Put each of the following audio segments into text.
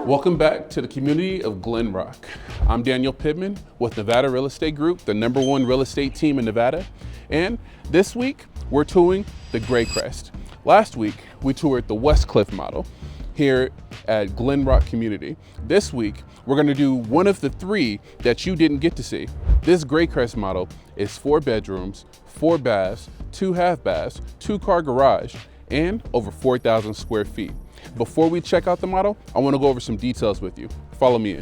Welcome back to the community of Glenrock. I'm Daniel Pittman with Nevada Real Estate Group, the #1 real estate team in Nevada. And this week, we're touring the Grey Crest. Last week, we toured the West Cliff model here at Glenrock Community. This week, we're gonna do one of the three that you didn't get to see. This Grey Crest model is 4 bedrooms, 4 baths, 2 half baths, 2-car garage, and over 4,000 square feet. Before we check out the model, I want to go over some details with you. Follow me in.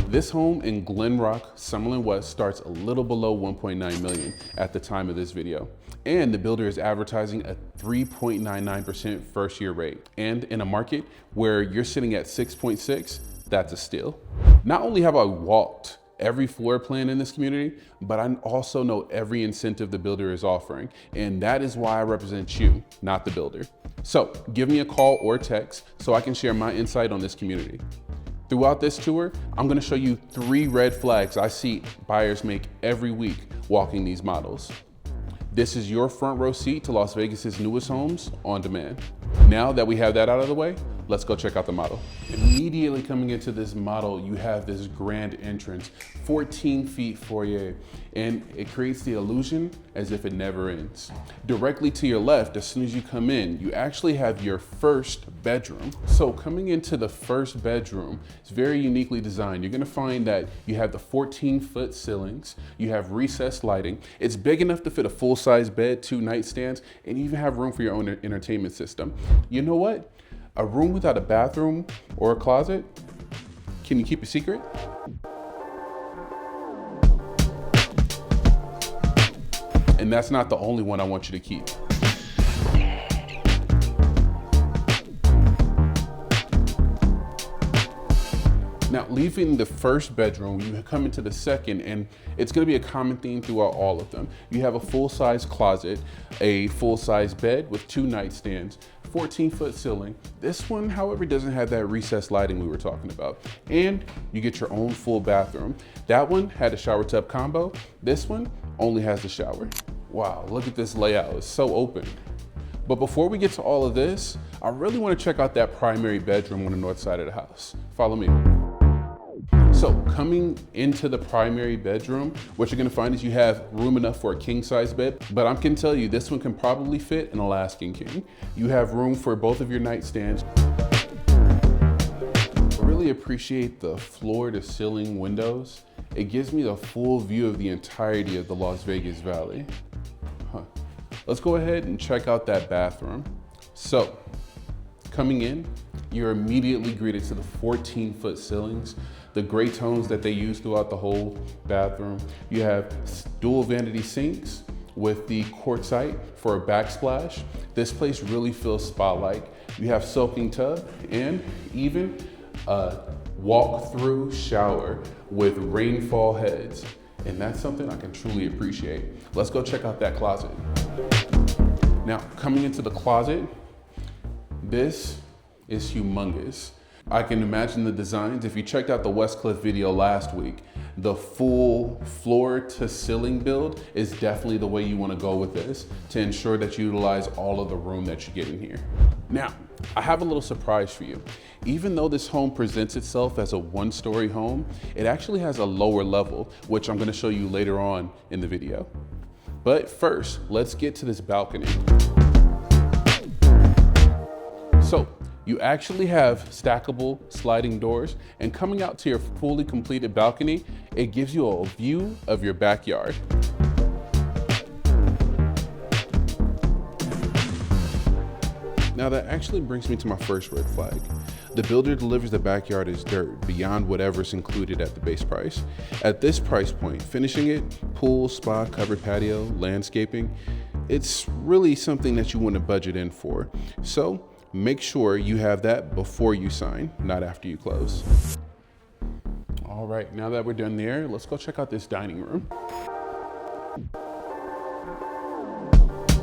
This home in Glenrock Summerlin West starts a little below 1.9 million at the time of this video. And the builder is advertising a 3.99% first year rate. And in a market where you're sitting at 6.6, that's a steal. Not only have I walked every floor plan in this community, but I also know every incentive the builder is offering. And that is why I represent you, not the builder. So give me a call or text so I can share my insight on this community. Throughout this tour, I'm gonna show you 3 red flags I see buyers make every week walking these models. This is your front row seat to Las Vegas's newest homes on demand. Now that we have that out of the way, let's go check out the model. Immediately coming into this model, you have this grand entrance, 14 feet foyer, and it creates the illusion as if it never ends. Directly to your left, as soon as you come in, you actually have your first bedroom. So coming into the first bedroom, it's very uniquely designed. You're gonna find that you have the 14-foot ceilings, you have recessed lighting. It's big enough to fit a full-size bed, 2 nightstands, and you even have room for your own entertainment system. You know what? A room without a bathroom or a closet? Can you keep a secret? And that's not the only one I want you to keep. Now, leaving the first bedroom, you come into the second, and it's gonna be a common theme throughout all of them. You have a full-size closet, a full-size bed with 2 nightstands, 14-foot ceiling. This one, however, doesn't have that recessed lighting we were talking about. And you get your own full bathroom. That one had a shower tub combo. This one only has the shower. Wow, look at this layout, it's so open. But before we get to all of this, I really wanna check out that primary bedroom on the north side of the house. Follow me. So coming into the primary bedroom, what you're gonna find is you have room enough for a king-size bed, but I can tell you this one can probably fit an Alaskan king. You have room for both of your nightstands. I really appreciate the floor-to-ceiling windows. It gives me the full view of the entirety of the Las Vegas Valley. Let's go ahead and check out that bathroom. So, coming in, you're immediately greeted to the 14-foot ceilings, the gray tones that they use throughout the whole bathroom. You have dual vanity sinks with the quartzite for a backsplash. This place really feels spa-like. You have soaking tub and even a walk-through shower with rainfall heads. And that's something I can truly appreciate. Let's go check out that closet. Now, coming into the closet, this is humongous. I can imagine the designs. If you checked out the West Cliff video last week, the full floor to ceiling build is definitely the way you want to go with this to ensure that you utilize all of the room that you get in here. Now, I have a little surprise for you. Even though this home presents itself as a 1-story home, it actually has a lower level, which I'm going to show you later on in the video. But first, let's get to this balcony. So, you actually have stackable sliding doors, and coming out to your fully completed balcony, it gives you a view of your backyard. Now that actually brings me to my first red flag. The builder delivers the backyard as dirt beyond whatever's included at the base price. At this price point, finishing it, pool, spa, covered patio, landscaping, it's really something that you want to budget in for. So, make sure you have that before you sign, not after you close. All right, now that we're done there, let's go check out this dining room.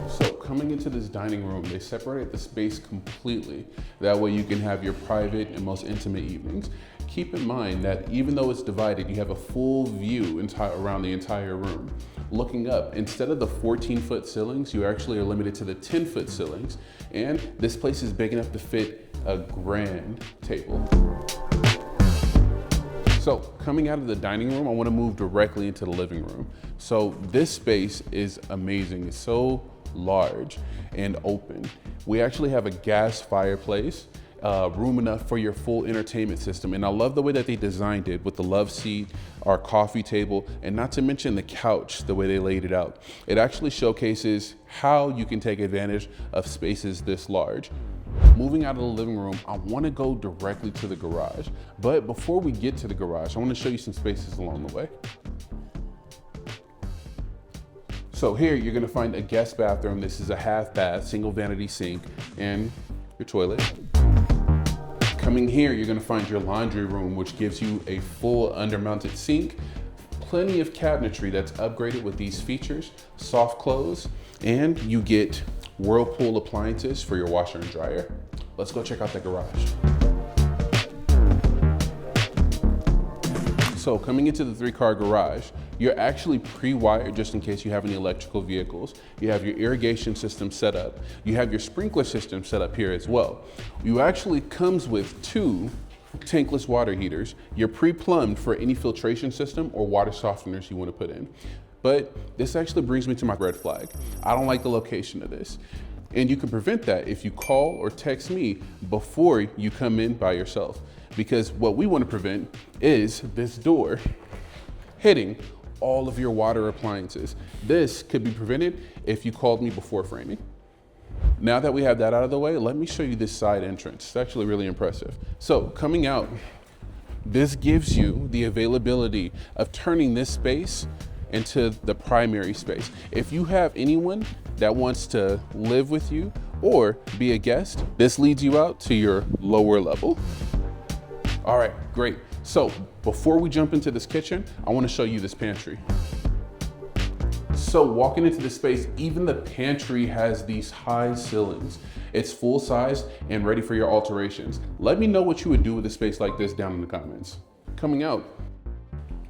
So coming into this dining room, they separated the space completely. That way you can have your private and most intimate evenings. Keep in mind that even though it's divided, you have a full view around the entire room. Looking up, instead of the 14-foot ceilings, you actually are limited to the 10-foot ceilings. And this place is big enough to fit a grand table. So coming out of the dining room, I want to move directly into the living room. So this space is amazing. It's so large and open. We actually have a gas fireplace, room enough for your full entertainment system. And I love the way that they designed it with the love seat, our coffee table, and not to mention the couch, the way they laid it out. It actually showcases how you can take advantage of spaces this large. Moving out of the living room, I want to go directly to the garage. But before we get to the garage, I want to show you some spaces along the way. So here you're going to find a guest bathroom. This is a half bath, single vanity sink, and your toilet. Coming here, you're going to find your laundry room, which gives you a full undermounted sink, plenty of cabinetry that's upgraded with these features, soft close, and you get Whirlpool appliances for your washer and dryer. Let's go check out the garage. So coming into the 3-car garage, you're actually pre-wired just in case you have any electrical vehicles. You have your irrigation system set up. You have your sprinkler system set up here as well. You actually comes with 2 tankless water heaters. You're pre-plumbed for any filtration system or water softeners you want to put in. But this actually brings me to my red flag. I don't like the location of this. And you can prevent that if you call or text me before you come in by yourself. Because what we want to prevent is this door hitting all of your water appliances. This could be prevented if you called me before framing. Now that we have that out of the way, let me show you this side entrance. It's actually really impressive. So coming out, this gives you the availability of turning this space into the primary space. If you have anyone that wants to live with you or be a guest, this leads you out to your lower level. All right, great. So before we jump into this kitchen, I want to show you this pantry. So walking into the space, even the pantry has these high ceilings. It's full size and ready for your alterations. Let me know what you would do with a space like this down in the comments. Coming out,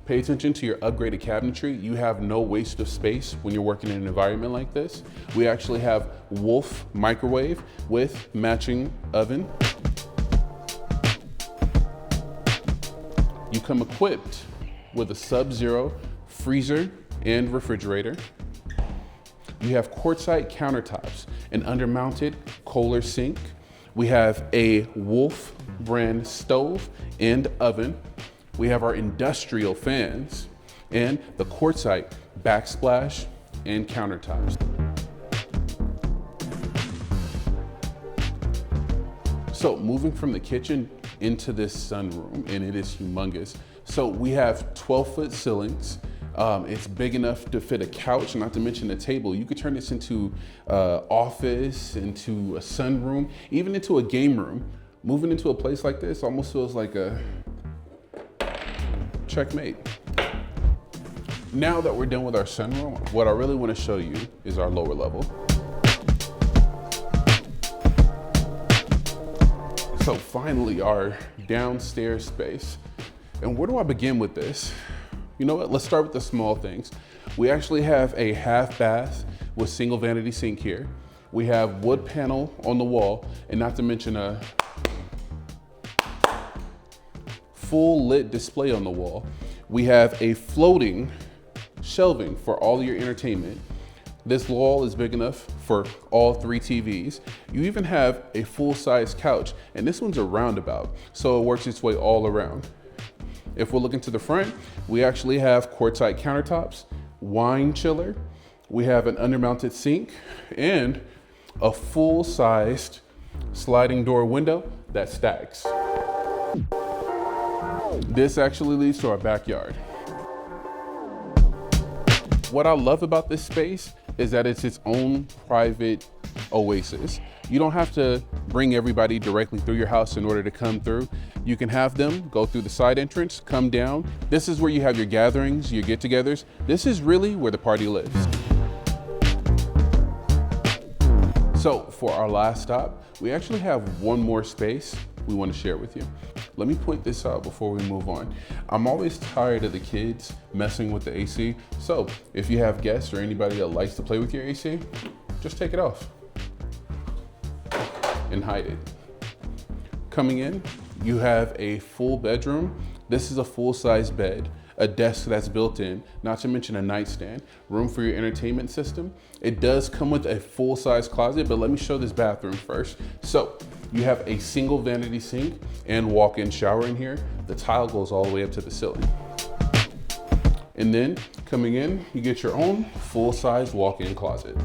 pay attention to your upgraded cabinetry. You have no waste of space when you're working in an environment like this. We actually have Wolf microwave with matching oven. You come equipped with a Sub-Zero freezer and refrigerator. You have quartzite countertops, an undermounted Kohler sink. We have a Wolf brand stove and oven. We have our industrial fans and the quartzite backsplash and countertops. So moving from the kitchen into this sunroom, and it is humongous. So we have 12-foot ceilings. It's big enough to fit a couch, not to mention a table. You could turn this into an office, into a sunroom, even into a game room. Moving into a place like this almost feels like a checkmate. Now that we're done with our sunroom, what I really want to show you is our lower level. So finally, our downstairs space. And where do I begin with this? You know what, let's start with the small things. We actually have a half bath with single vanity sink here. We have wood panel on the wall, and not to mention a full lit display on the wall. We have a floating shelving for all your entertainment. This wall is big enough for all 3 TVs. You even have a full-size couch, and this one's a roundabout, so it works its way all around. If we're looking to the front, we actually have quartzite countertops, wine chiller, we have an undermounted sink, and a full-sized sliding door window that stacks. This actually leads to our backyard. What I love about this space is that it's its own private oasis. You don't have to bring everybody directly through your house in order to come through. You can have them go through the side entrance, come down. This is where you have your gatherings, your get-togethers. This is really where the party lives. So for our last stop, we actually have one more space we want to share with you. Let me point this out before we move on. I'm always tired of the kids messing with the AC. So if you have guests or anybody that likes to play with your AC, just take it off and hide it. Coming in, you have a full bedroom. This is a full-size bed, a desk that's built in, not to mention a nightstand, room for your entertainment system. It does come with a full-size closet, but let me show this bathroom first. So you have a single vanity sink and walk-in shower in here. The tile goes all the way up to the ceiling. And then coming in, you get your own full-size walk-in closet.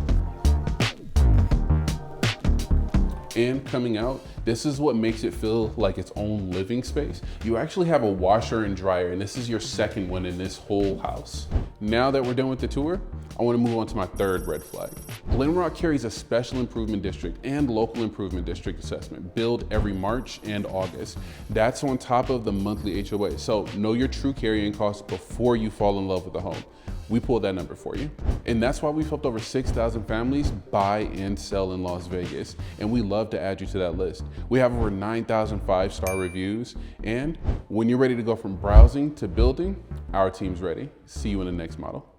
And coming out, this is what makes it feel like its own living space. You actually have a washer and dryer, and this is your second one in this whole house. Now that we're done with the tour, I want to move on to my third red flag. Glenrock carries a special improvement district and local improvement district assessment billed every March and August. That's on top of the monthly HOA. So know your true carrying costs before you fall in love with the home. We pulled that number for you. And that's why we've helped over 6,000 families buy and sell in Las Vegas. And we love to add you to that list. We have over 9,000 5-star reviews. And when you're ready to go from browsing to building, our team's ready. See you in the next model.